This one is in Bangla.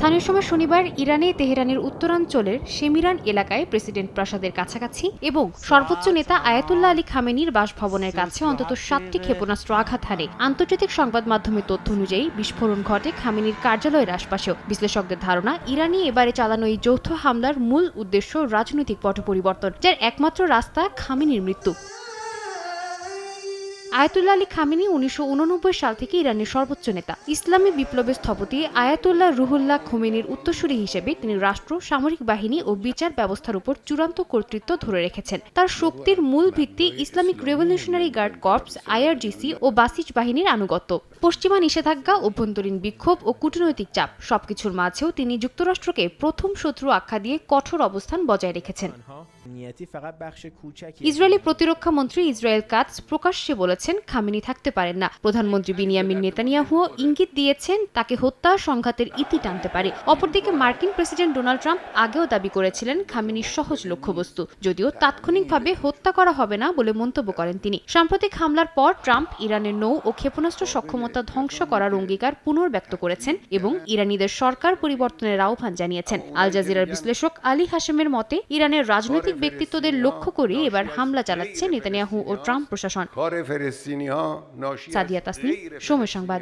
স্থানীয় সময় শনিবার ইরানে তেহরানের উত্তরাঞ্চলের শেমিরান এলাকায় প্রেসিডেন্ট প্রাসাদের কাছাকাছি এবং সর্বোচ্চ নেতা আয়াতুল্লাহ আলী খামেনির বাসভবনের কাছে অন্তত 7টি ক্ষেপণাস্ত্র আঘাত হানে। আন্তর্জাতিক সংবাদ মাধ্যমের তথ্য অনুযায়ী বিস্ফোরণ ঘটে খামেনির কার্যালয়ের আশপাশেও। বিশ্লেষকদের ধারণা, ইরানি এবারে চালানো এই যৌথ হামলার মূল উদ্দেশ্য রাজনৈতিক পট পরিবর্তন, যার একমাত্র রাস্তা খামেনির মৃত্যু। আয়াতুল্লাহ আলী খামেনি 1989 সাল থেকে ইরানের সর্বোচ্চ নেতা। ইসলামী বিপ্লবের স্থপতি আয়াতুল্লাহ রুহুল্লাহ খোমেনির উত্তরসূরি হিসেবে তিনি রাষ্ট্র, সামরিক বাহিনী ও বিচার ব্যবস্থার উপর চূড়ান্ত কর্তৃত্ব ধরে রেখেছেন। তার শক্তির মূল ভিত্তি Islamic Revolutionary Guard Corps, IRGC ও বাসিজ বাহিনীর আনুগত্য। পশ্চিমা নিষেধাজ্ঞা, অভ্যন্তরীণ বিক্ষোভ ও কূটনৈতিক চাপ সবকিছুর মাঝেও তিনি যুক্তরাষ্ট্রকে প্রথম শত্রু আখ্যা দিয়ে কঠোর অবস্থান বজায় রেখেছেন। ইসরায়েলি প্রতিরক্ষা মন্ত্রী ইসরায়েল কাটজ প্রকাশ্যে বলেছেন, খামেনি থাকতে পারেন না। প্রধানমন্ত্রী বিনিয়ামিন নেতানিয়াহুও ইঙ্গিত দিয়েছেন তাকে হত্যা সংঘাতের ইতি টানতে পারে। অপরদিকে মার্কিন প্রেসিডেন্ট ডোনাল্ড ট্রাম্প আগেও দাবি করেছিলেন খামেনির সহজ লক্ষ্যবস্তু, যদিও তাৎক্ষণিকভাবে হত্যা করা হবে না বলে মন্তব্য করেন তিনি। সাম্প্রতিক হামলার পর ট্রাম্প ইরানের নৌ ও ক্ষেপণাস্ত্র সক্ষমতা ধ্বংস করার অঙ্গীকার পুনর্ব্যক্ত করেছেন এবং ইরানিদের সরকার পরিবর্তনের আহ্বান জানিয়েছেন। আল জাজিরার বিশ্লেষক আলী হাশেমের মতে, ইরানের রাজনৈতিক ব্যক্তিত্বদের লক্ষ্য করে এবার হামলা চালাচ্ছে নেতানিয়াহু ও ট্রাম্প প্রশাসন। সাদিয়া তাসনিম, সময় সংবাদ।